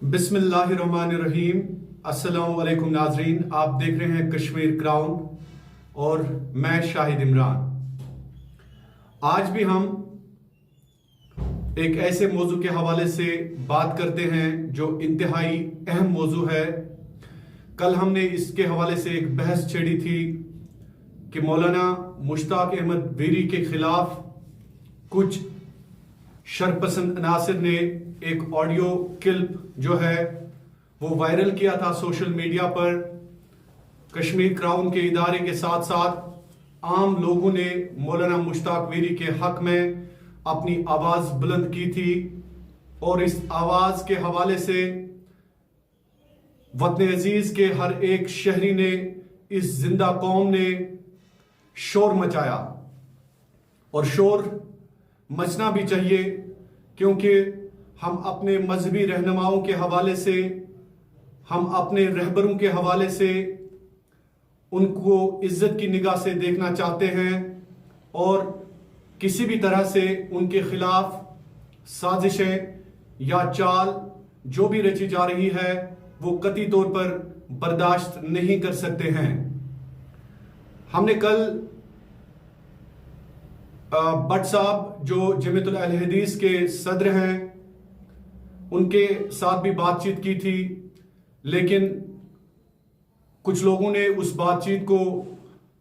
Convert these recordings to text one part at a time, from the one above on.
बिस्मिल्लाहिर्रहमानिर्रहीम। अस्सलाम वालेकुम नाजरीन, आप देख रहे हैं कश्मीर क्राउन और मैं शाहिद इमरान। आज भी हम एक ऐसे मौजू के हवाले से बात करते हैं जो इंतहाई अहम मौजू है। कल हमने इसके हवाले से एक बहस छेड़ी थी कि मौलाना मुश्ताक अहमद वीरी के खिलाफ कुछ शरपसंद अनासिर ने एक ऑडियो क्लिप जो है वो वायरल किया था सोशल मीडिया पर। कश्मीर क्राउन के इदारे के साथ साथ आम लोगों ने मौलाना मुश्ताक वीरी के हक में अपनी आवाज बुलंद की थी और इस आवाज के हवाले से वतन अजीज के हर एक शहरी ने, इस जिंदा कौम ने शोर मचाया और शोर मचना भी चाहिए, क्योंकि हम अपने मजहबी रहनुमाओं के हवाले से, हम अपने रहबरों के हवाले से उनको इज्जत की निगाह से देखना चाहते हैं और किसी भी तरह से उनके खिलाफ साजिशें या चाल जो भी रची जा रही है वो कतई तौर पर बर्दाश्त नहीं कर सकते हैं। हमने कल भट्ट साहब जो जमीयतुल अहले हदीस के सदर हैं उनके साथ भी बातचीत की थी, लेकिन कुछ लोगों ने उस बातचीत को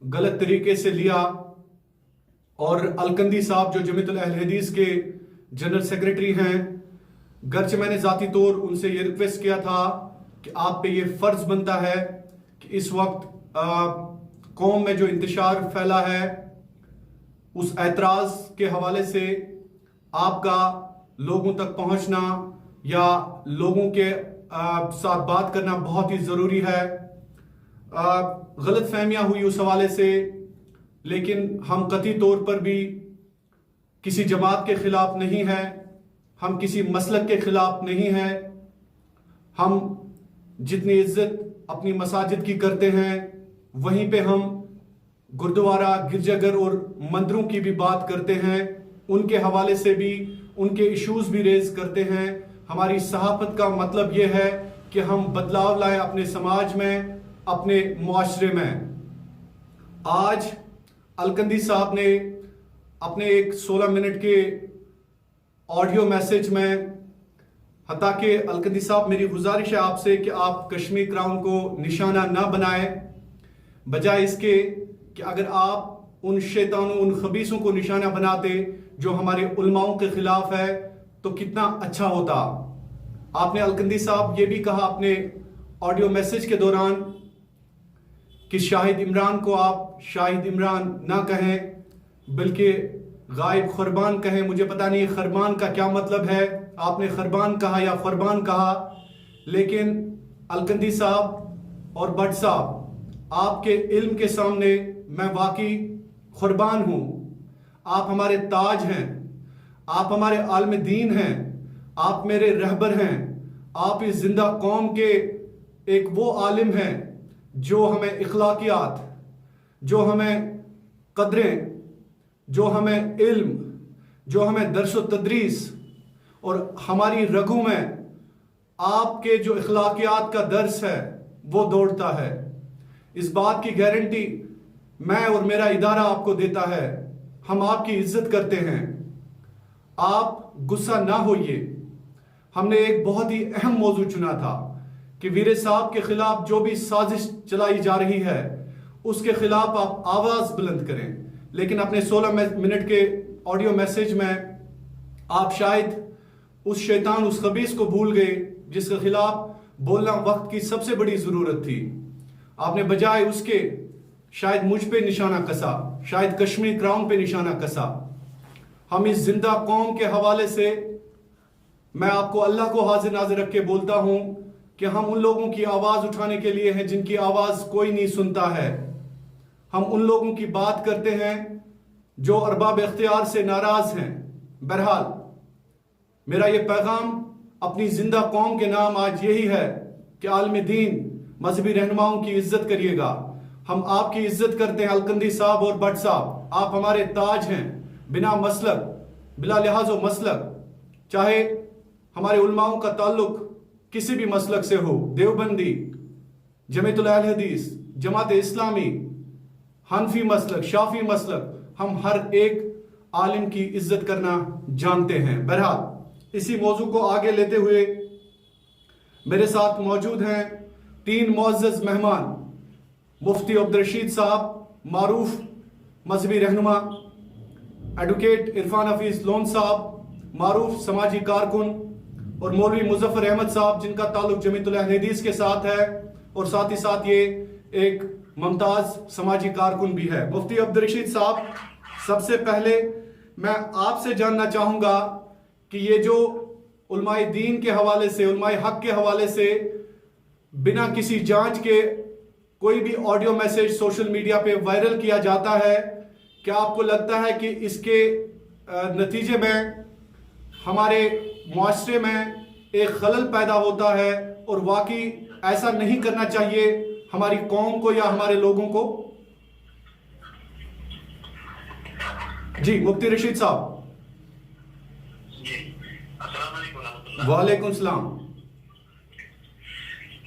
गलत तरीके से लिया और अलकंदी साहब जो जमीयतुल अहले हदीस के जनरल सेक्रेटरी हैं, गर्चे मैंने जाती तौर उनसे ये रिक्वेस्ट किया था कि आप पे ये फर्ज बनता है कि इस वक्त कौम में जो इंतशार फैला है उस एतराज के हवाले से आपका लोगों तक पहुंचना या लोगों के साथ बात करना बहुत ही ज़रूरी है। गलत फहमियाँ हुई उस हवाले से, लेकिन हम कतई तौर पर भी किसी जमात के खिलाफ नहीं हैं, हम किसी मसलक के खिलाफ नहीं हैं। हम जितनी इज्जत अपनी मसाजिद की करते हैं वहीं पे हम गुरुद्वारा, गिरजाघर और मंदिरों की भी बात करते हैं, उनके हवाले से भी उनके इश्यूज भी रेज करते हैं। हमारी सहाफत का मतलब यह है कि हम बदलाव लाएं अपने समाज में, अपने मुआशरे में। आज अलकंदी साहब ने अपने एक 16 मिनट के ऑडियो मैसेज में, हालांकि अलकंदी साहब मेरी गुजारिश है आपसे कि आप कश्मीर क्राउन को निशाना ना बनाएं, बजाय इसके कि अगर आप उन शैतानों, उन खबीसों को निशाना बनाते जो हमारे उलमाओं के खिलाफ है तो कितना अच्छा होता। आपने अलकंदी साहब ये भी कहा अपने ऑडियो मैसेज के दौरान कि शाहिद इमरान को आप शाहिद इमरान ना कहें बल्कि गायब खरबान कहें। मुझे पता नहीं खरबान का क्या मतलब है, आपने खरबान कहा या फरबान कहा, लेकिन अलकंदी साहब और भट्ट साहब आपके इल्म के सामने मैं वाकई कुर्बान हूं। आप हमारे ताज हैं, आप हमारे आलम दीन हैं, आप मेरे रहबर हैं, आप इस जिंदा कौम के एक वो आलिम हैं जो हमें इखलाकियात, जो हमें कदरें, जो हमें इल्म, जो हमें दर्स व तदरीस और हमारी रगों में आपके जो इखलाकियात का दर्स है वो दौड़ता है। इस बात की गारंटी मैं और मेरा इदारा आपको देता है। हम आपकी इज्जत करते हैं, आप गुस्सा ना होइए। हमने एक बहुत ही अहम मौजू चुना था कि वीरे साहब के खिलाफ जो भी साजिश चलाई जा रही है उसके खिलाफ आप आवाज बुलंद करें, लेकिन अपने 16 मिनट के ऑडियो मैसेज में आप शायद उस शैतान, उस खबीस को भूल गए जिसके खिलाफ बोलना वक्त की सबसे बड़ी जरूरत थी। आपने बजाय उसके शायद मुझ पे निशाना कसा, शायद कश्मीर क्राउन पे निशाना कसा। हम इस जिंदा कौम के हवाले से मैं आपको अल्लाह को हाजिर नाजिर रख के बोलता हूं कि हम उन लोगों की आवाज उठाने के लिए हैं जिनकी आवाज कोई नहीं सुनता है। हम उन लोगों की बात करते हैं जो अरबाब इख्तियार से नाराज हैं। बहरहाल मेरा ये पैगाम अपनी जिंदा कौम के नाम आज यही है कि आलम दीन, मजहबी रहनुमाओं की इज्जत करिएगा। हम आपकी इज्जत करते हैं अलकंदी साहब और भट्ट साहब, आप हमारे ताज हैं, बिना मसलक, बिला लिहाज व मसलक। चाहे हमारे उलमाओं का ताल्लुक किसी भी मसलक से हो, देवबंदी, जमीयतुल अहल हदीस, जमात इस्लामी, हनफी मसलक, शाफी मसलक, हम हर एक आलिम की इज्जत करना जानते हैं। बहरहाल इसी मौजू को आगे लेते हुए मेरे साथ मौजूद हैं 3 मुअज़्ज़ज़ मेहमान, मुफ्ती अब्दुल रशीद साहब, मारूफ मजहबी रहनुमा, एडवोकेट इरफान हफीज लोन साहब, मारूफ समाजी कारकुन, और मौलवी मुजफ्फर अहमद साहब जिनका ताल्लुक जमीयतुल अहल हदीस के साथ है और साथ ही साथ ये एक मुमताज समाजी कारकुन भी है। मुफ्ती अब्दुल रशीद साहब, सबसे पहले मैं आपसे जानना चाहूँगा कि ये जो उलमाए दीन के हवाले से, उलमाए हक के हवाले से बिना किसी जांच के कोई भी ऑडियो मैसेज सोशल मीडिया पे वायरल किया जाता है, क्या आपको लगता है कि इसके नतीजे में हमारे मुआशरे में एक खलल पैदा होता है और वाकई ऐसा नहीं करना चाहिए हमारी कौम को या हमारे लोगों को? जी मुफ्ती रशीद साहब। वालेकुम सलाम।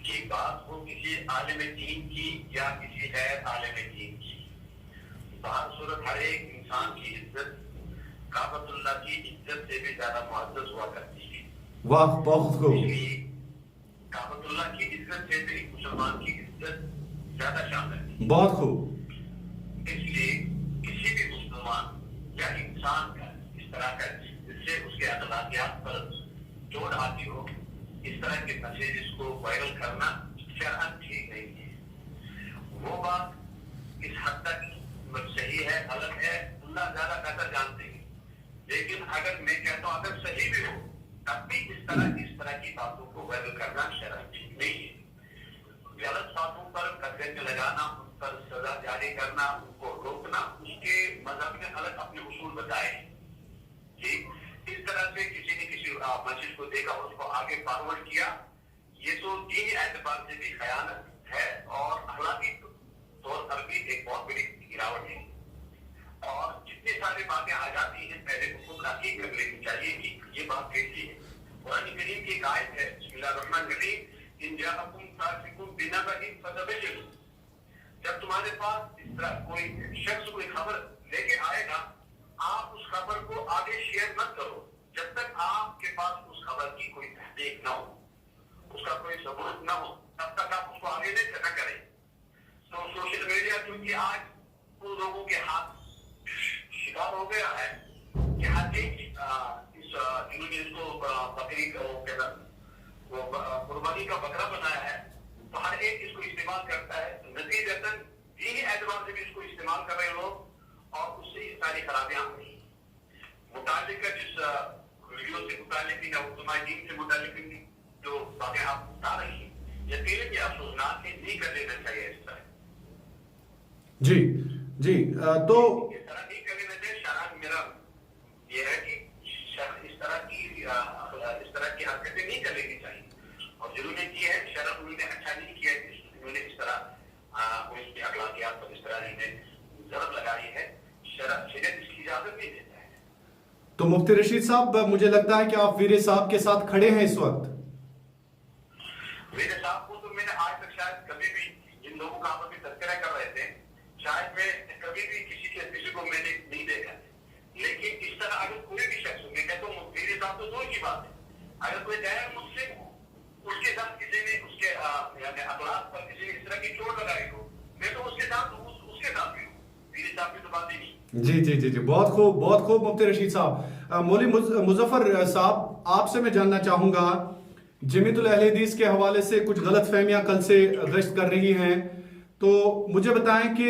कि बात हो किसी आलिम दीन की या किसी गैर आलिम दीन की, बात सूरत हर एक इंसान की इज्जत काबतुल्लाह की इज्जत से भी ज्यादा मुअज़्ज़ज़ हुआ करती है। वाह, बहुत खूब। काबतुल्लाह की इज्जत से भी मुसलमान की इज्जत ज्यादा शामिल है। बहुत खूब। इसलिए किसी भी मुसलमान या इंसान का इस तरह का जिससे उसके अखलाकियात पर चोट आती हो, इस तरह के मैसेजेस को वायरल करना शरअन ठीक नहीं है। वो बात इस हद तक सही है, गलत है, अल्लाह ज्यादा बेहतर जानते हैं। लेकिन अगर मैं कहता हूँ अगर सही भी हो, तब भी इस तरह की बातों को वायरल करना शरअन ठीक नहीं है। गलत बातों पर कदम लगाना, उन पर सजा जारी करना, उनको रोकना, उसके मजहब में अलग अपने उसूल बताए। इस तरह से किसी ने किसी मैसेज को देखा, उसको आगे फॉरवर्ड किया, ये तो दीनी एतबार से भी खयानत है और अखलाकी तौर पर भी एक बहुत बड़ी गिरावट है। और जितनी सारी बातें आ जाती हैं, पहले उसको तहकीक कर लेनी चाहिए कि ये बात कैसी है। कुरान करीम की एक आयत है, बिस्मिल्लाहिर्रहमानिर्रहीम, इन जाअकुम फासिकुम बिनबइन फतबय्यनु। जब तुम्हारे पास इस तरह कोई शख्स कोई खबर लेके आएगा, आप उस खबर को आगे शेयर मत करो जब तक आपके पास उस खबर की कोई तहकीक ना हो, उसका कोई सबूत ना हो, तब तक आप उसको आगे नहीं करें। तो सोशल मीडिया क्योंकि आज उन लोगों के हाथ शिकार हो गया है कि हर एक जिन्होंने इसको बकरी वो कुर्बानी का बकरा बनाया है, तो हर एक इसको इस्तेमाल करता है। नतीजतन दीनी एतबार से भी इसको इस्तेमाल कर रहे लोग और उससे ये सारी खराबियां हुई। मुतालिक जिस वीडियो से मुतालिक या दीन से मुतालिक जो बातें आप बता रही हैं, यकीनन ये अफसोसनाक है, नहीं कर लेना चाहिए इस तरह। जी जी, तो इस तरह नहीं कर लेना चाहिए। शरअन मेरा ये है कि इस तरह की हरकतें नहीं कर लेनी चाहिए। और जिन्होंने की है शरअन उन्होंने अच्छा नहीं किया, उन्होंने इस तरह इसके अखलाकियात पर इस तरह इन्हें जरब लगाई है। शरीयत इसकी इजाजत नहीं देता है। तो मुफ्ती रशीद साहब, मुझे लगता है कि आप वीरे साहब के साथ खड़े हैं इस वक्त। वीरे साहब को तो मैंने आज तक शायद कभी भी, जिन लोगों का आप अभी तस्करा कर रहे थे, शायद मैं कभी भी किसी को मैंने नहीं देखा। लेकिन इस तरह अगर कोई भी शख्स, मैं कहता हूँ वीरे साहब तो दूर की बात है, अगर कोई गैर मुस्लिम हो, उसके साथ किसी ने उसके अखलाक पर किसी ने इस तरह की चोट लगाई हो, मैं तो उसके साथ उसके साथ भी हूँ। वीरे साहब की तो बात ही नहीं। जी जी जी जी, बहुत खूब, बहुत खूब मुफ्ती रशीद साहब। मौलवी मुजफ्फर साहब, आपसे मैं जानना चाहूँगा, जमीयतुल अहल हदीस के हवाले से कुछ गलत फहमियाँ कल से गश्त कर रही हैं, तो मुझे बताएं कि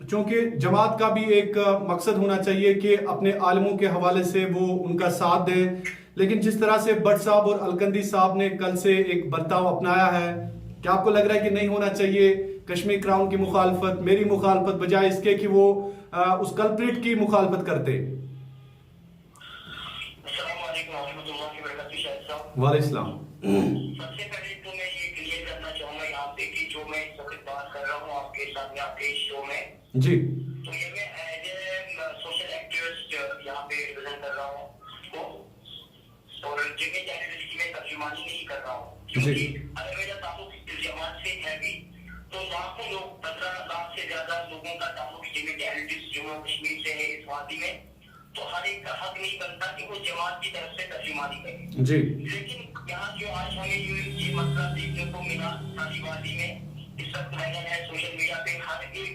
चूँकि जमात का भी एक मकसद होना चाहिए कि अपने आलिमों के हवाले से वो उनका साथ दें, लेकिन जिस तरह से भट्ट साहब और अलकंदी साहब ने कल से एक बर्ताव अपनाया है, क्या आपको लग रहा है कि नहीं होना चाहिए? कश्मीर क्राउन की मुखालफत, मेरी मुखालफत, बजाय इसके कि वो उस कल्प्रिट की मुखालफत करते। वालेकुम। सबसे पहले तो मैं ये क्लियर करना चाहूंगा यहाँ पे कि जो मैं इस वक्त बात कर रहा हूँ आपके साथ आपके शो में जी, तो ये मैं एज ए सोशल एक्टिविस्ट यहाँ पे रिप्रेजेंट कर रहा हूँ और जिम्मे चैनल की मैं तर्जुमा तर्जुमानी नहीं कर रहा हूँ, क्योंकि अगर मेरा ताल्लुक इस जमात से है भी तो लाखों लोग 15 लाख से ज्यादा लोगों का ताल्लुक जमीयत अहले जम्मू कश्मीर से है इस वादी में, तो हर एक का हक नहीं बनता कि वो जमात की तरफ से तर्जुमानी करे जी। लेकिन यहाँ जो आज हमें ये मसला देखने को मिला सारी वादी में, इस वक्त वायरल है सोशल मीडिया पे हर एक,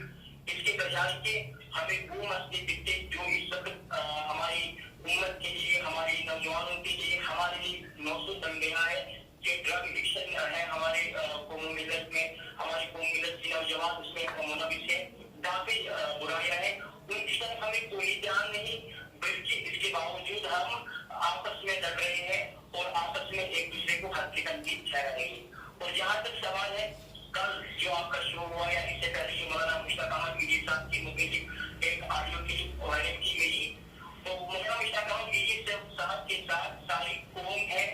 इसके बजाय के हमें वो मसले दिखते जो इस वक्त हमारी उम्मत के लिए, हमारे नौजवानों के लिए, हमारे लिए मौसू बन गया है कि ड्रग एडिक्शन है हमारे कौम मिलत में, हमारी कौम मिलत के नौजवान उसमें मुनविस है, काफी बुराइयां हैं, उनकी तरफ हमें कोई ध्यान नहीं, बल्कि इसके बावजूद हम आपस में लड़ रहे हैं और आपस में एक दूसरे को हद के तंकीद ठहरा रहे हैं। और जहाँ तक सवाल है कल जो आपका शो हुआ या इससे पहले जो मौलाना मुश्ताक अहमद वीजी साहब की मुताबिक एक ऑडियो क्लिप वायरल की गई, तो मौलाना मुश्ताक अहमद वीजी साहब के साथ सारी कौम है,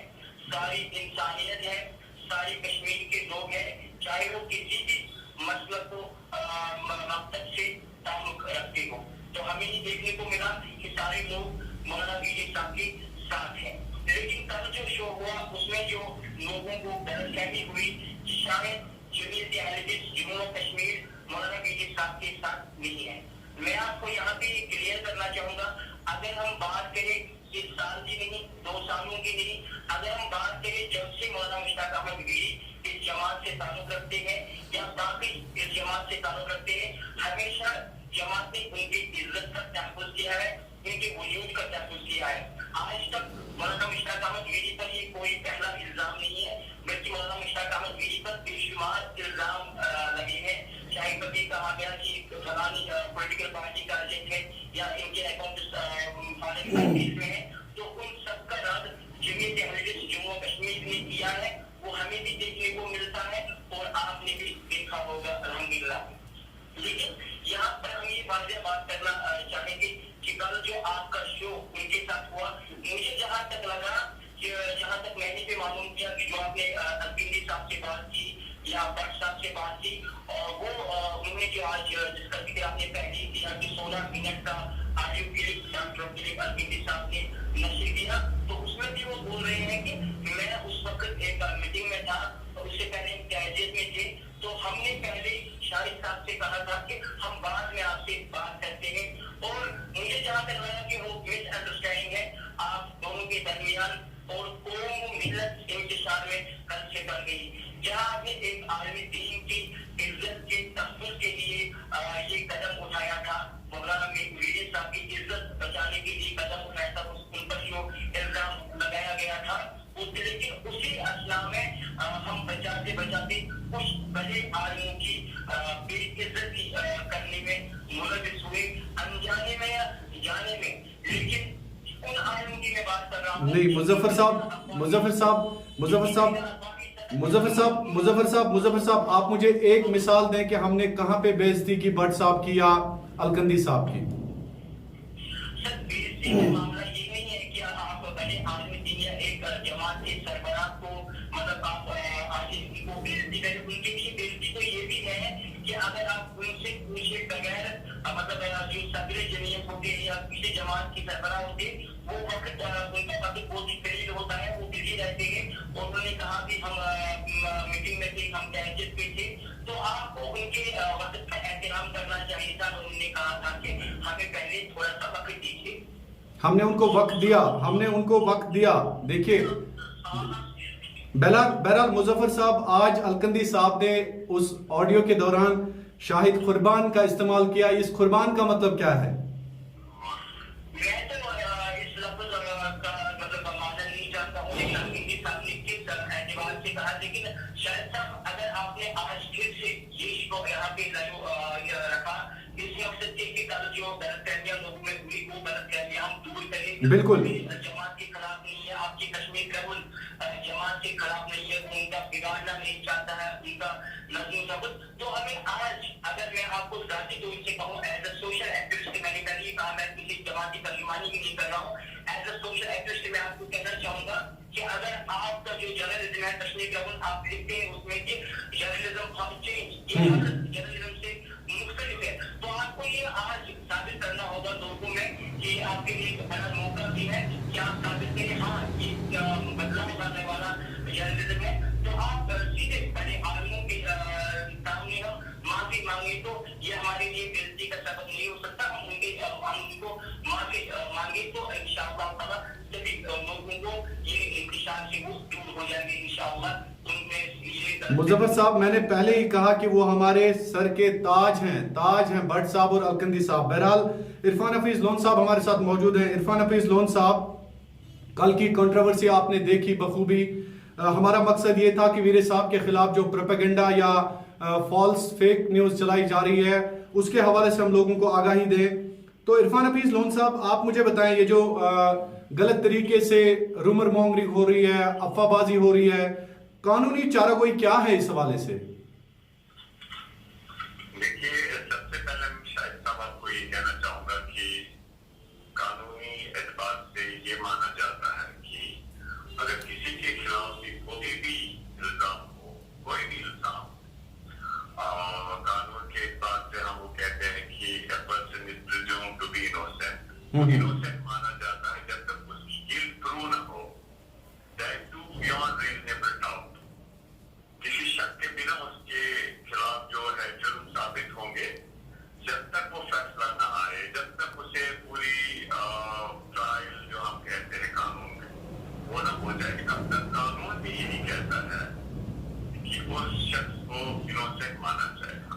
सारी इंसानियत है, सारी कश्मीर के लोग हैं, चाहे वो किसी भी मसलक को मकसद से ताल्लुक रखते हो, तो हमें ये देखने को मिला कि सारे लोग मौलाना वीजी साहब के साथ हैं। लेकिन कल जो शो हुआ उसमें जो लोगों को गलतफहमी हुई शायद जमीयत अहले जम्मू कश्मीर मौलाना वीजी साहब के साथ नहीं है। मैं आपको यहाँ पे क्लियर करना चाहूंगा, अगर हम बात करें इस साल की नहीं, 2 सालों की नहीं, अगर हम बात करें जब से मौलाना मुश्ताक अहमद वीजी इस जमात से ताल्लुक रखते हैं या बाकी इस जमात से ताल्लुक रखते हैं, हमेशा जमात ने उनकी इज्जत का तहफ़्फ़ुज़ किया है, उनके वजूद का तहफ़्फ़ुज़ किया है। आज तक मौलाना मुश्ताक अहमद वीजी पर ये कोई पहला इल्जाम नहीं है, बल्कि मौलाना मुश्ताक अहमद वीजी पर बेशुमार इल्जाम लगे हैं, चाहे कभी कहा गया कि फलानी पॉलिटिकल पार्टी का एजेंट है या इनके अकाउंट में है, तो उन सब का रद्द जमीयत अहले जम्मू कश्मीर ने किया है, वो हमें भी देखने को मिलता है और आपने भी देखा होगा अल्हम्दुलिल्लाह। लेकिन यहाँ पर हम ये बात करना चाहेंगे कि कल जो आपका शो उनके साथ हुआ, मुझे जहाँ तक लगा कि जहाँ तक मैंने भी मालूम किया कि जो आपने अलबिंदी साहब से बात की या भट्ट साहब से बात की, और वो उन्होंने जो आज जिसका जिक्र आपने पहले किया कि 16 मिनट का ऑडियो क्लिप अलबिंदी साहब ने नशर किया, तो उसमें भी वो बोल रहे हैं कि मैं उस वक्त एक मीटिंग में था, उससे पहले कैजियत में थे, तो हमने पहले शाहिद साहब से कहा था कि हम बाद में आपसे बात करते हैं, और मुझे जहाँ तक लगा कि वो मिसअंडरस्टैंडिंग है आप दोनों के दरमियान और कौम मिलत इंतशार में कल से बढ़ गई, जहाँ आपने एक आलमी दीन की इज्जत के तहफ़्फ़ुज़ के लिए ये कदम उठाया था, मौलाना वीजी साहब की इज्जत बचाने के लिए कदम उठाया था, उन पर जो इल्जाम लगाया गया था, लेकिन उसी असला में हम बचाते बचाते कुछ बड़े आलिमों की बेइज्जती करने में मुलविस हुए, अनजाने में या जाने में। लेकिन उन आलिमों की मैं बात कर रहा हूँ नहीं, मुजफ्फर साहब आप मुझे एक मिसाल दें कि हमने कहाँ पे बेइज्जती की, भट्ट साहब की या अलकंदी साहब की? सर बेइज्जती का मामला ये नहीं है कि आप बड़े आलिम दिन या एक जमात के सरबराह को मतलब आप आज इनको बेइज्जती करें, उनके लिए बेइज्जती तो ये भी है कि अगर आप उनसे पूछे बगैर मतलब जो सदर जमीयत होते हैं या किसी जमात की सरबराह होते हैं, वो वक्त उनका काफी बहुत करीब होता है, वो बिजी रहते हैं, और उन्होंने कहा कि हम मीटिंग में थे, हम कैजियत पे थे, तो आपको उनके वक्त का एहतराम करना चाहिए था। उन्होंने कहा था कि हमें पहले थोड़ा सा वक्त दीजिए, हमने उनको वक्त दिया। देखिए बहरहाल मुजफ्फर साहब, आज अलकंदी साहब ने उस ऑडियो के दौरान शाहिद कुर्बान का इस्तेमाल किया, इस कुर्बान का मतलब क्या है? मैं तो इस लफ्ज़ का मतलब माना नहीं चाहता हूँ, लेकिन अलकंदी साहब ने किस एतबार से कहा, लेकिन शायद साहब अगर आपने आज फिर से ये शो यहाँ पे रखा इस मकसद से कि कल जो गलतफहमियां लोगों में हुई वो गलतफहमियां हम दूर करें, बिल्कुल जमात के खिलाफ नहीं है, आपकी कश्मीर केवल जमात के खिलाफ नहीं है, उनका बिगाड़ना नहीं चाहता है, उनका नज़्म ज़ब्त, तो हमें आज अगर मैं आपको जाती तौर से कहूँ एज ए सोशल एक्टिविस्ट, मैंने पहले ही कहा मैं किसी जमात की तर्जुमानी भी नहीं कर रहा हूँ, एज ए सोशल एक्टिविस्ट मैं आपको कहना चाहूंगा कि अगर आपका जो जर्नलिज्म है कश्मीर केवल आप लिखते हैं उसमें कि जर्नलिज्म फॉर चेंज, ये जर्नलिज्म से मुख्तलिफ है, तो आपको ये आज साबित करना होगा लोगों में कि आपके लिए एक बड़ा मौका भी है कि आप साबित करें हाँ ये बदलाव करने वाला को मांगे तो इंशाअल्लाह ताला सभी लोगों को ये इंतशार से वो दूर हो जाएंगे इंशाअल्लाह। उनमें ये मुजफ्फर साहब, मैंने पहले ही कहा कि वो हमारे सर के ताज हैं भट्ट साहब और अलकंदी साहब। बहरहाल इरफान हफीज लोन साहब हमारे साथ मौजूद हैं। इरफान हफीज लोन साहब, कल की कंट्रोवर्सी आपने देखी बखूबी। हमारा मकसद ये था कि वीरे साहब के खिलाफ जो प्रोपेगेंडा या फॉल्स फेक न्यूज़ चलाई जा रही है उसके हवाले से हम लोगों को आगाही दें। तो इरफान हफीज लोन साहब, आप मुझे बताएं, ये जो गलत तरीके से रूमर मॉन्गरिंग हो रही है, अफवाहबाजी हो रही है, कानूनी चारागोई क्या है इस हवाले से? देखिए, सबसे पहले मैं शायद साहब आपको ये कहना चाहूंगा कि कानूनी एतबार से ये माना जाता है कि अगर किसी के खिलाफ भी कोई भी इल्जाम हो, कोई भी इल्जाम, कानून के एतबार से हम वो कहते हैं कि a person is presumed to be innocent। innocent माना जाता है जब तक उसकी गिल्ट प्रूव न हो, that too beyond reasonable doubt। किसी शक के बिना उसके खिलाफ जो है जुर्म साबित होंगे, जब तक वो फैसला न आए, जब तक उसे पूरी ट्रायल जो हम कहते हैं कानून में वो न हो जाए, तब तक कानून भी यही कहता है कि उस शख्स को इनोसेंट माना जाएगा।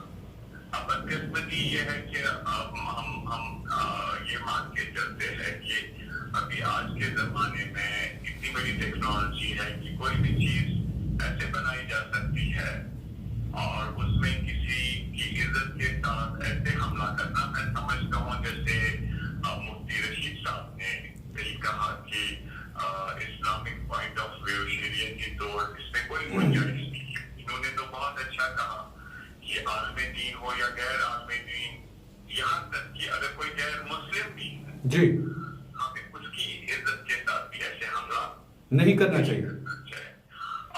अब बदकिस्मती ये है कि अब हम ये मान के चलते हैं कि अभी आज के जमाने में इतनी बड़ी टेक्नोलॉजी है कि कोई भी चीज ऐसे बनाई जा सकती है और उसमें किसी की इज्जत के साथ ऐसे हमला करना, मैं समझता हूँ जैसे मुफ्ती रशीद साहब ने यही कहा कि इस्लामिक पॉइंट ऑफ व्यू, शरीयत की तौर इसमें कोई गुंजाइश नहीं है। इन्होंने तो बहुत अच्छा कहा कि आलमे दीन हो या गैर आलमे दीन, यहाँ तक कि अगर कोई गैर मुस्लिम भी है जी, हमें उसकी इज्जत के साथ भी ऐसे हमला नहीं करना चाहिए।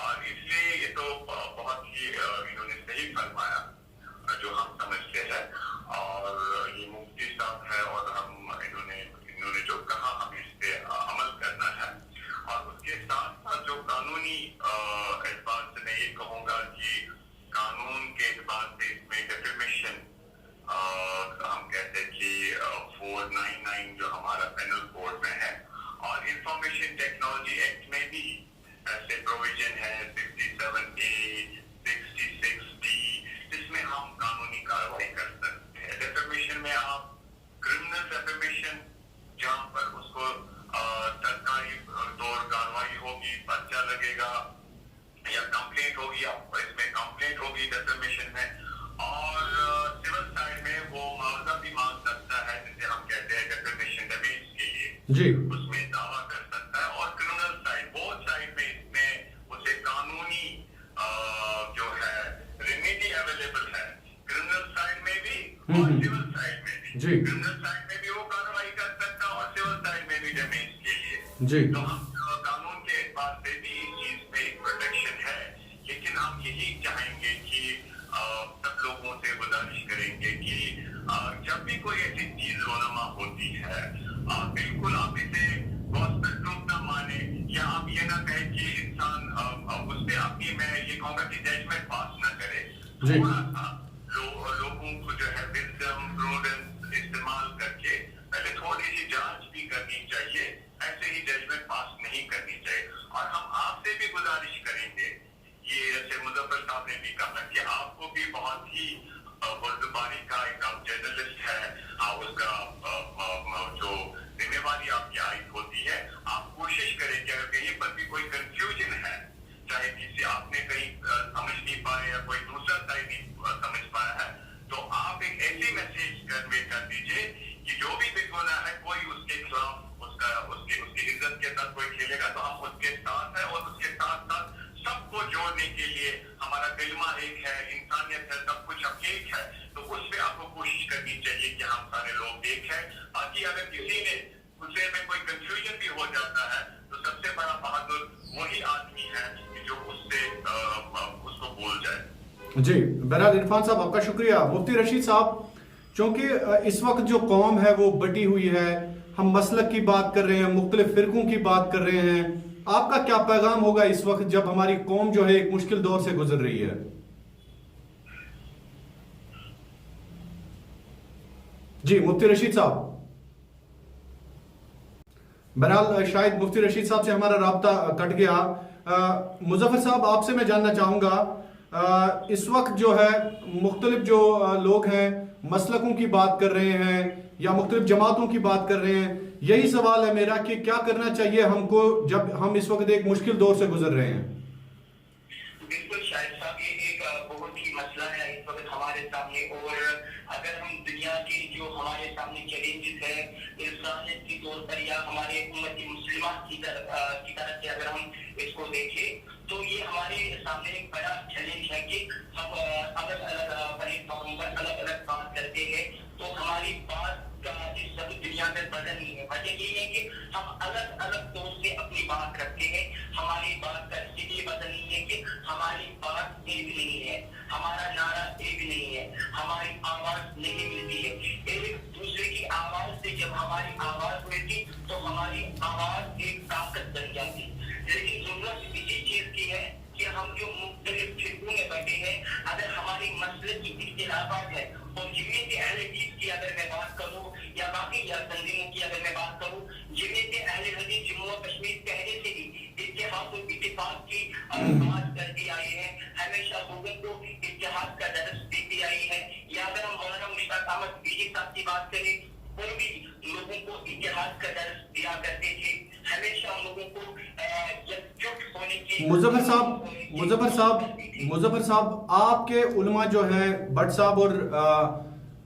और इसलिए ये तो बहुत ही इन्होंने सही फरमाया जो हम समझते हैं, और ये मुफ्ती साहब है और हम इन्होंने जो कहा हमें इस पे अमल करना है। और उसके साथ साथ जो कानूनी एतबार से मैं ये कहूँगा कि कानून के एतबार से इसमें डिफेमेशन हम कहते हैं कि 499 जो हमारा पेनल कोड में है, और इंफॉर्मेशन टेक्नोलॉजी एक्ट में भी ऐसे प्रोविजन है 67A, 66D, जिसमें हम कानूनी कार्रवाई कर सकते हैं। डिफेमेशन में आप क्रिमिनल डिफेमेशन, जहाँ पर उसको सरकारी तौर कार्रवाई होगी, पर्चा लगेगा या कंप्लेंट होगी, आप इसमें कंप्लेंट होगी डिफेमेशन में, और सिविल साइड में वो मुआवजा भी मांग सकता है जिसे हम कहते हैं डिफेमेशन डैमेज के लिए जी, उसमें दावा कर सकता है। और क्रिमिनल साइड, बोथ साइड में इसमें उसे कानूनी जो है रेमेडी अवेलेबल है, क्रिमिनल साइड में भी और सिविल साइड में भी। जी, क्रिमिनल साइड में भी वो कार्रवाई कर सकता है और सिविल साइड में भी डैमेज के लिए। जी, तो हम कानून के एतबार से भी इस चीज में एक प्रोटेक्शन है, लेकिन हम यही चाहेंगे कि सब लोगों से गुजारिश करेंगे कि जब भी कोई ऐसी चीज रोनमा होती है, बिल्कुल आप इसे गॉस्पेल ट्रूथ ना माने, या आप ये ना कहें कि इंसान उस पे अपनी, मैं ये कहूँगा कि जजमेंट पास ना करे। थोड़ा सा लोगों को जो है विजडम, प्रूडेंस इस्तेमाल करके पहले थोड़ी सी जांच भी करनी चाहिए, ऐसे ही जजमेंट पास नहीं करनी चाहिए। और हम आपसे भी गुजारिश करेंगे, ये जैसे मुजफ्फर साहब ने भी कहा कि आपको भी बहुत ही बुर्दबारी का एक जर्नलिस्ट है, उसका जो जिम्मेवारी आपकी आयद होती है, आप कोशिश करें कि अगर कहीं पर भी कोई कंफ्यूजन है, चाहे किसी आपने कहीं समझ नहीं पाया या कोई दूसरा साइड नहीं समझ पाया है, तो आप एक ऐसी मैसेज कन्वे कर दीजिए कि जो भी बेगुनाह है, कोई उसके खिलाफ उसकी इज्जत के साथ कोई खेलेगा तो हम उसके साथ है, और उसके साथ साथ सबको जोड़ने के लिए हमारा कलमा एक है, इंसानियत है, सब कुछ अब एक है। तो उस पे आपको कोशिश करनी चाहिए कि हम सारे लोग एक हैं। बाकी अगर किसी ने दूसरे में कोई कंफ्यूजन भी हो जाता है तो सबसे बड़ा बहादुर वही आदमी है कि जो उसको बोल जाए। जी, बहरहाल इरफान साहब आपका शुक्रिया। मुफ्ती रशीद साहब, चूंकि इस वक्त जो कौम है वो बटी हुई है, हम मसलक की बात कर रहे हैं, मुख्तलिफ फिरकों की बात कर रहे हैं, आपका क्या पैगाम होगा इस वक्त जब हमारी कौम जो है एक मुश्किल दौर से गुजर रही है? जी मुफ्ती रशीद साहब। बहरहाल शायद मुफ्ती रशीद साहब से हमारा राब्ता कट गया। मुजफ्फर साहब, आपसे मैं जानना चाहूँगा, इस वक्त जो है मुख्तलिफ जो लोग हैं मसलकों की बात कर रहे हैं या मुख्तलिफ जमातों की बात कर रहे हैं, यही सवाल है मेरा कि क्या करना चाहिए हमको जब हम इस वक्त एक मुश्किल दौर से गुजर रहे हैं। बिल्कुल शाहिद साहब, ये एक बहुत ही मसला है इस वक्त हमारे सामने। और अगर हम दुनिया के जो हमारे सामने चैलेंजेस है इंसानियत की तौर पर या हमारे उम्मत मुस्लिमा की तरफ से अगर हम इसको देखें तो ये हमारे सामने एक बड़ा चैलेंज है कि हम अलग अलग प्लेटफॉर्म पर अलग अलग बात करते हैं तो हमारी बात का इस सब दुनिया में बदल नहीं है। वजह ये है कि हम अलग अलग तौर से अपनी बात रखते हैं। हमारी बात का इसलिए बदल नहीं है कि हमारी बात एक नहीं है, हमारा नारा एक नहीं है, हमारी आवाज नहीं मिलती है। एक दूसरे की आवाज से जब हमारी आवाज मिलती तो हमारी आवाज एक ताकत बन जाती। लेकिन जरूरत इसी चीज की है कि हम जो मुख्तलिफ फिरकों में बैठे हैं, अगर हमारी मसले की इख्तिलाफात है और जमीयत अहले हदीस की अगर मैं बात करूं या बाकी तंजीमों की अगर मैं बात करूं, जमीयत अहले हदीस जम्मू और कश्मीर पहले से ही इत्तेहाद और इत्तेफाक की बात करती आई है, हमेशा लोगों को इत्तेहाद का दर्स देती आई है। या अगर हम मौलाना मुश्ताक अहमद बीजी साहब की बात करें, वो भी लोगों को इत्तेहाद का दर्स दिया करते थे, हमेशा लोगों को एकजुट होने की। मुजफ्फर साहब, आपके उलमा जो हैं भट्ट साहब और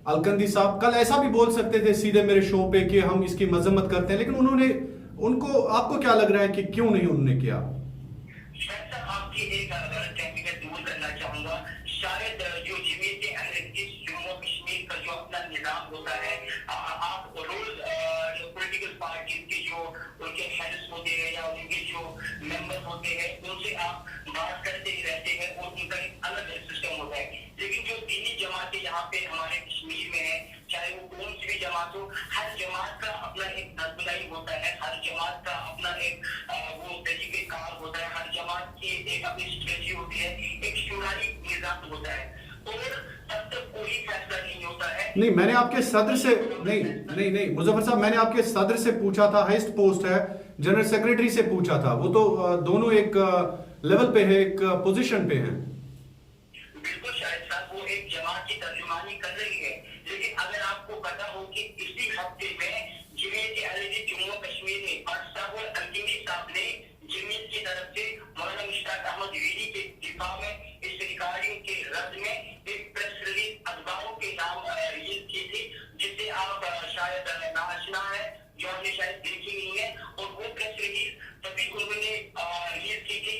अलकंदी साहब कल ऐसा भी बोल सकते थे सीधे मेरे शो पे कि हम इसकी मजम्मत करते हैं, लेकिन उनको आपको क्या लग रहा है कि क्यों नहीं उन्होंने किया? आपकी एक गलतफहमी में दूर करना चाहूंगा। शायद जो जमीयत अहले हदीस जम्मू और कश्मीर का जो अपना निजाम होता है, आप रोज पॉलिटिकल पार्टीज के जो उनके हेड्स होते हैं या उनके जो मेंबर होते हैं उनसे आप बात करते ही रहते हैं और उनका एक अलग सिस्टम होता है। लेकिन जो दीनी जमातें यहाँ पे हमारे कश्मीर में है, चाहे वो कौन सी भी जमात हो, हर जमात का अपना एक नजम होता है, हर जमात का अपना एक वो तरीक़ेकार होता है, हर जमात की एक अपनी स्ट्रेटजी होती है, एक शुराई निज़ाम होता है और तब तक कोई फैसला नहीं होता है। नहीं, मैंने आपके सदर से नहीं मुजफ्फर साहब, मैंने आपके सदर से पूछा था, हाईएस्ट पोस्ट है, जनरल सेक्रेटरी से पूछा था, वो तो दोनों एक लेवल पे है, एक पोजीशन पे हैं। बिल्कुल शायद साहब, वो एक जमात की तर्जुमानी कर रही है। लेकिन अगर आपको पता हो कि इसी हफ्ते में जमीयत अहले हदीस जम्मू और कश्मीर ने भट्ट साहब और अलकंदी साहब ने जमीयत की तरफ से मौलाना मुश्ताक अहमद बीजी के दिफा में इस रिकॉर्डिंग के रद्द में एक प्रेस रिलीज अखबारों के नाम रिलीज की थी, जिससे आप शायद नाआशना है, जो आपने शायद देखी नहीं है। और वो प्रेस रिलीज तभी उन्होंने रिलीज की थी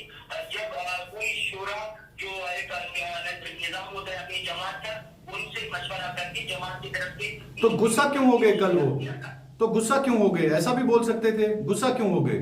जब कोई शोरा जो एक निजाम होता है अपनी जमात का, उनसे मशवरा करके जमात की तरफ से। तो गुस्सा क्यों हो गए कल वो? तो गुस्सा क्यों हो गए? ऐसा भी बोल सकते थे, गुस्सा क्यों हो गए?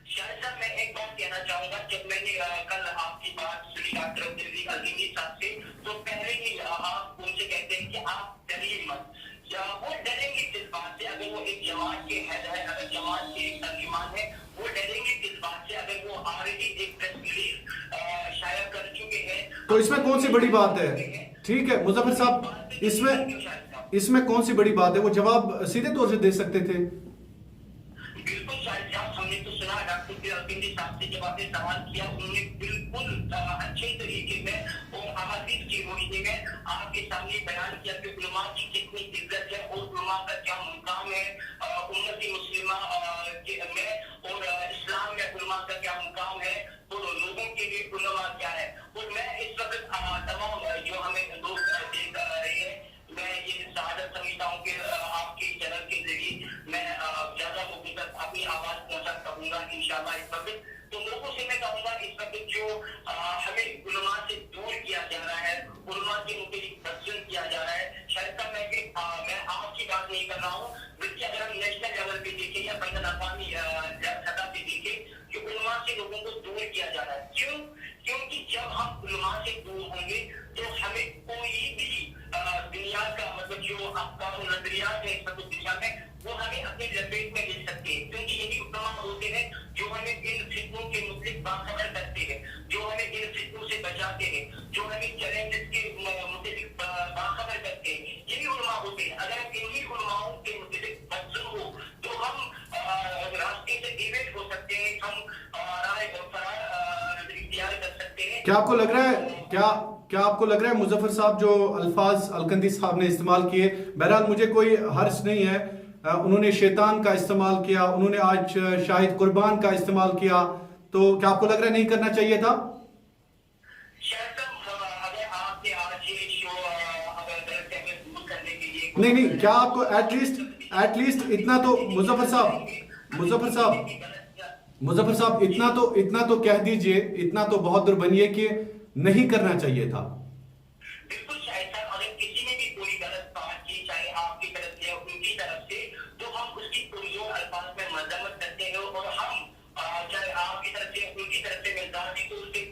शायद साहब, मैं एक बात कहना चाहूंगा, जब मैंने कल आपकी बात सुनी डॉक्टर अब्दुल अलकंदी साहब से, तो पहले ही आप उनसे कहते हैं कि आप डरिए मत, या वो डरेंगे किस बात से? अगर वो एक जमात के हेड है, अगर जमात के एक तर्जुमान है, वो डरेंगे किस बात से? अगर वो ऑलरेडी एक प्रेस रिलीज शाया कर चुके हैं, तो इसमें कौन सी बड़ी बात है? ठीक है मुजफ्फर साहब, इसमें कौन सी बड़ी बात है? वो जवाब सीधे तौर से दे सकते थे। बिल्कुल शायद साहब, हमने तो सुना डॉक्टर अलकंदी साहब से जब आपने सवाल किया, उन्होंने बिल्कुल अच्छे तरीके में और अहादीस की रोशनी में आपके सामने बयान किया कि उलमा की कितनी इज्जत है और उलमा का क्या मुकाम है उम्मती मुस्लिमा में, और इस्लाम में उलमा का क्या मुकाम है और लोगों के लिए उलमा क्या है। और मैं इस वक्त तमाम जो हमें लोग देख रहे हैं, मैं ये सआदत समझता हूँ कि आपके चैनल के जरिए मैं ज्यादा लोगों तक अपनी आवाज पहुंचा सकूंगा इंशाल्लाह। इस वक्त तो लोगों से मैं कहूंगा, इस वक्त जो हमें उलमा से दूर किया जा रहा है, उलमा के मुताबिक पसंद किया जा रहा है, शायद तक मैं आपकी बात नहीं कर रहा हूँ, बल्कि अगर हम नेशनल लेवल पे देखें या बैन अवी सतह पे देखें कि उलमा से लोगों को दूर کیا آپ کو لگ رہا ہے کیا آپ کو لگ رہا ہے مظفر صاحب جو الفاظ الکندی صاحب نے استعمال کیے، بہرحال مجھے کوئی حرج نہیں ہے، انہوں نے شیطان کا استعمال کیا، انہوں نے آج شاہد قربان کا استعمال کیا، تو کیا آپ کو لگ رہا ہے نہیں کرنا چاہیے تھا؟ نہیں کیا آپ کو ایٹ لیسٹ اتنا تو مظفر صاحب اتنا تو کہہ دیجئے، اتنا تو بہت در بنیے کہ نہیں کرنا چاہیے تھا۔ بالکل شاہد صاحب، اگر کسی نے بھی کوئی غلط بات کی، چاہے آپ کی طرف سے یا ان کی طرف سے، تو ہم اس کی پرزور الفاظ میں مذمت کرتے ہیں، اور ہم چاہے آپ کی طرف سے ان کی طرف سے میں ذاتی طور سے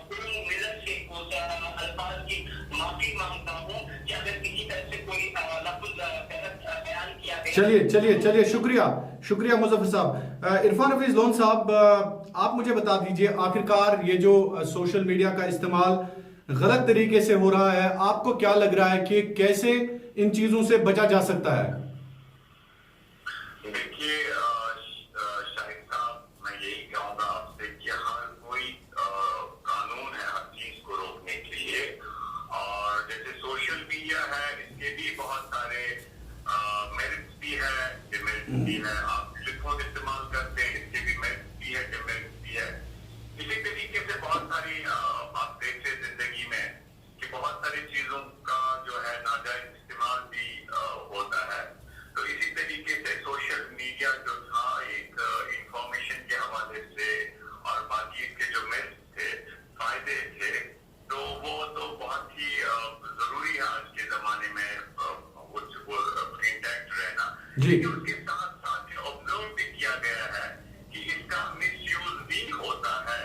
پوری ملت سے اس الفاظ کی معافی مانگتا ہوں کہ اگر کسی طرف سے کوئی لفظ غلط بیان کیا گیا۔ چلیے شکریہ مظفر صاحب۔ عرفان حفیظ لون صاحب، آپ مجھے بتا دیجئے آخرکار یہ جو سوشل میڈیا کا استعمال غلط طریقے سے ہو رہا ہے، آپ کو کیا لگ رہا ہے کہ کیسے ان چیزوں سے بچا جا سکتا ہے؟ دیکھیے شاہد صاحب، میں یہی کہوں گا آپ سے کہ ہر کوئی قانون ہے ہر چیز کو روکنے کے لیے، اور جیسے سوشل میڈیا ہے اس کے بھی بہت سارے میرٹس بھی ہے، ڈیمیرٹس بھی ہے۔ آپ ٹیلی فون استعمال کرتے ہیں، اس کے بھی میرٹس بھی ہے، ڈیمیرٹس بھی ہے۔ اسی طریقے سے بہت ساری آپ دیکھتے زندگی میں کہ بہت ساری چیزوں کا جو ہے ناجائز استعمال بھی ہوتا ہے۔ تو اسی طریقے سے سوشل میڈیا جو تھا ایک انفارمیشن کے حوالے سے اور باقی اس کے جو میرٹس تھے، فائدے تھے، تو وہ تو بہت ہی ضروری ہے آج کے زمانے میں انٹیکٹ رہنا۔ لیکن اس کے ساتھ ساتھ یہ آبزرو بھی کیا گیا ہے کہ اس کا مس یوز بھی ہوتا ہے۔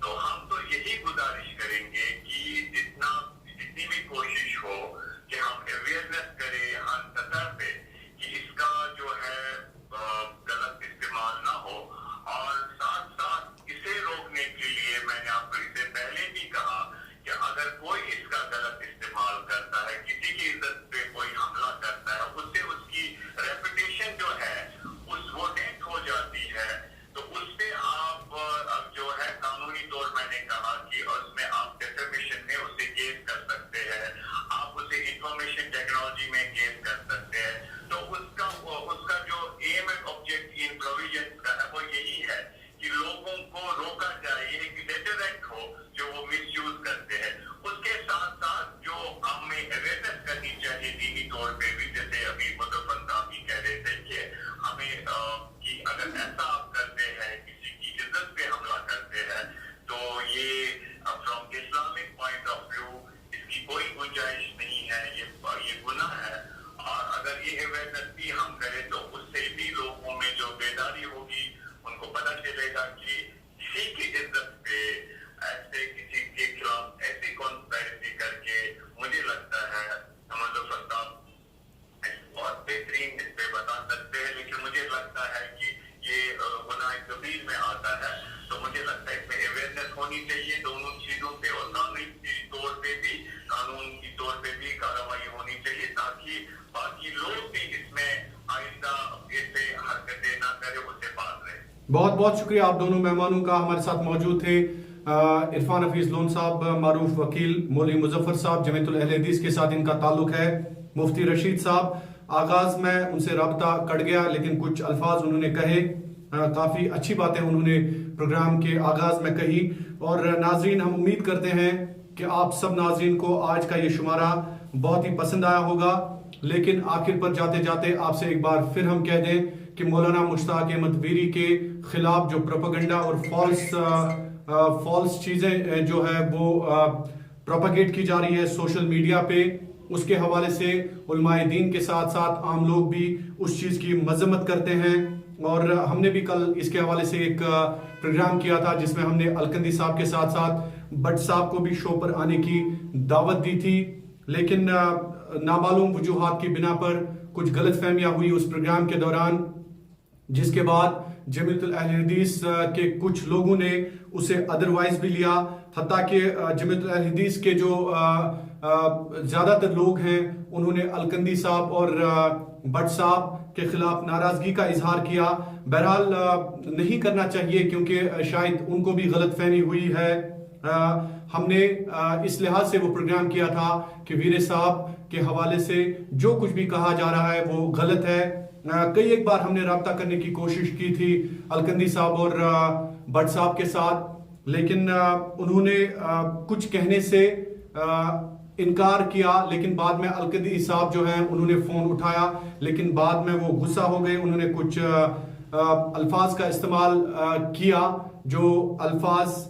تو ہم تو یہی گزارش کریں گے کہ جتنی بھی کوشش ہو کہ ہم اویئرنیس کریں ہر سطح پہ کہ اس کا جو ہے غلط استعمال نہ ہو، اور ساتھ ساتھ اسے روکنے کے لیے میں نے آپ کو اس سے پہلے بھی کہا کہ اگر کوئی اس کا غلط استعمال کرتا ہے، کسی کی عزت پہ کوئی حملہ کرتا ہے، اس سے اس کی ریپوٹیشن جو ہے وہ ڈیٹ ہو جاتی ہے، تو اس سے آپ جو ہے قانونی طور میں نے کہا کہ اس میں آپ ڈیفیمیشن میں اسے کیس کر سکتے ہیں، آپ اسے انفارمیشن ٹیکنالوجی میں کیس کر سکتے ہیں۔ تو اس کا جو ایم اینڈ آبجیکٹ ان پروویژن کا ہے وہ یہی ہے کہ لوگوں کو روکا جائے، یہ ایک ڈیٹرنٹ ہو جو وہ مس یوز کرتے ہیں۔ اس کے ساتھ ساتھ جو ہمیں اویئرنیس کرنی چاہیے دینی طور پہ بھی، جیسے ابھی مظفر صاحب بھی کہہ رہے تھے کہ ہمیں کہ اگر ایسا آپ کرتے ہیں، کسی کی عزت پہ حملہ کرتے ہیں، تو یہ from Islamic point of view اس کی کوئی گنجائش نہیں ہے، یہ گناہ ہے۔ اور اگر یہ اویئرنیس بھی ہم کریں تو اس سے بھی لوگوں میں جو بیداری ہوگی، ان کو پتہ چلے گا کہ کسی کی عزت پہ ایسے کسی کے خلاف ایسی کانسپیرسی کر کے، مجھے لگتا ہے مظفر صاحب بہت بہترین اس پہ بتا سکتے ہیں، لیکن مجھے لگتا ہے کہ یہ گناہ کبیر میں آتا ہے۔ تو مجھے لگتا ہے اس میں اویئرنیس ہونی چاہیے دونوں چیزوں پہ، اور قانونی طور پہ بھی، قانون کی طور پہ بھی کارروائی ہونی چاہیے، تاکہ باقی لوگ بھی اس میں آئندہ ایسے حرکتیں نہ کرے، اسے باز رہے۔ بہت شکریہ آپ دونوں مہمانوں کا، ہمارے ساتھ موجود تھے عرفان حفیظ لون صاحب، معروف وکیل، مولوی مظفر صاحب جمیعت اہل حدیث کے ساتھ ان کا تعلق ہے، مفتی رشید صاحب۔ آغاز میں ان سے رابطہ کٹ گیا، لیکن کچھ الفاظ انہوں نے کہے، کافی اچھی باتیں انہوں نے پروگرام کے آغاز میں کہی، اور ناظرین ہم امید کرتے ہیں کہ آپ سب ناظرین کو آج کا یہ شمارہ بہت ہی پسند آیا ہوگا۔ لیکن آخر پر جاتے جاتے آپ سے ایک بار پھر ہم کہہ دیں کہ مولانا مشتاق احمد ویری کے خلاف جو پروپیگنڈا اور فالس چیزیں جو ہے وہ پروپیگیٹ کی جا رہی ہے سوشل میڈیا پہ، اس کے حوالے سے علماء دین کے ساتھ ساتھ عام لوگ بھی اس چیز کی مذمت کرتے ہیں۔ اور ہم نے بھی کل اس کے حوالے سے ایک پروگرام کیا تھا جس میں ہم نے الکندی صاحب کے ساتھ ساتھ بٹ صاحب کو بھی شو پر آنے کی دعوت دی تھی، لیکن نامعلوم وجوہات کی بنا پر کچھ غلط فہمیاں ہوئی اس پروگرام کے دوران، جس کے بعد جمیعت اہل حدیث کے کچھ لوگوں نے اسے ادروائز بھی لیا، حتیٰ کہ جمیعت اہل حدیث کے جو زیادہ تر لوگ ہیں انہوں نے الکندی صاحب اور بٹ صاحب کے خلاف ناراضگی کا اظہار کیا. بہرحال نہیں کرنا چاہیے کیونکہ شاید ان کو بھی غلط فہمی ہوئی ہے. ہم نے اس لحاظ سے وہ پروگرام کیا تھا کہ ویر صاحب کے حوالے سے جو کچھ بھی کہا جا رہا ہے وہ غلط ہے. کئی ایک بار ہم نے رابطہ کرنے کی کوشش کی تھی الکندی صاحب اور بٹ صاحب کے ساتھ، لیکن انہوں نے کچھ کہنے سے انکار کیا. لیکن بعد میں الکندی صاحب جو ہیں انہوں نے فون اٹھایا، لیکن بعد میں وہ غصہ ہو گئے. انہوں نے کچھ الفاظ کا استعمال کیا جو الفاظ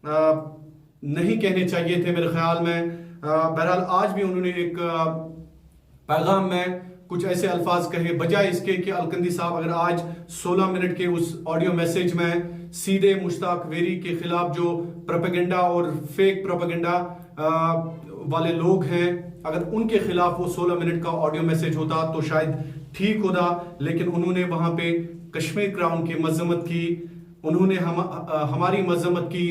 نہیں کہنے چاہیے تھے میرے خیال میں. بہرحال آج بھی انہوں نے ایک پیغام میں کچھ ایسے الفاظ کہے، بجائے اس کے کہ الکندی صاحب اگر آج 16 منٹ کے اس آڈیو میسیج میں سیدھے مشتاق ویری کے خلاف جو پروپیگنڈا اور فیک پروپیگنڈا والے لوگ ہیں، اگر ان کے خلاف وہ 16 منٹ کا آڈیو میسیج ہوتا تو شاید ٹھیک ہوتا. لیکن انہوں نے وہاں پہ کشمیر کراؤن کی مذمت کی، انہوں نے ہماری مذمت کی،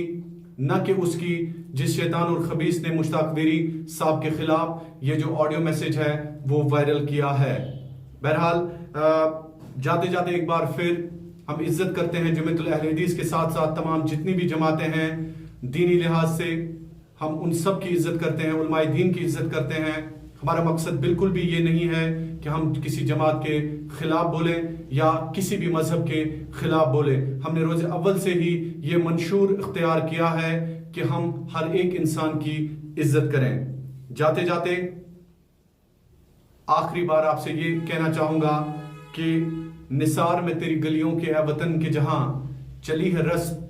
نہ کہ اس کی جس شیطان اور خبیث نے مشتاق ویری صاحب کے خلاف یہ جو آڈیو میسیج ہے وہ وائرل کیا ہے. بہرحال جاتے جاتے ایک بار پھر ہم عزت کرتے ہیں جمعیت اہل حدیث کے ساتھ ساتھ تمام جتنی بھی جماعتیں ہیں دینی لحاظ سے، ہم ان سب کی عزت کرتے ہیں، علماء دین کی عزت کرتے ہیں. ہمارا مقصد بالکل بھی یہ نہیں ہے کہ ہم کسی جماعت کے خلاف بولیں یا کسی بھی مذہب کے خلاف بولیں. ہم نے روز اول سے ہی یہ منشور اختیار کیا ہے کہ ہم ہر ایک انسان کی عزت کریں. جاتے جاتے آخری بار آپ سے یہ کہنا چاہوں گا کہ نثار میں تیری گلیوں کے اے وطن کے جہاں چلی ہے رسم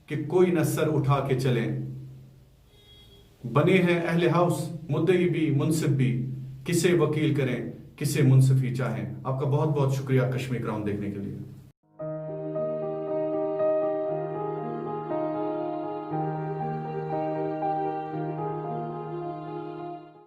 کہ کوئی نہ سر اٹھا کے چلے. بنے ہیں اہل ہاؤس مدعی بھی منصف بھی، کسے وکیل کریں کسے منصفی چاہیں. آپ کا بہت بہت شکریہ کشمیر کراؤن دیکھنے کے لیے.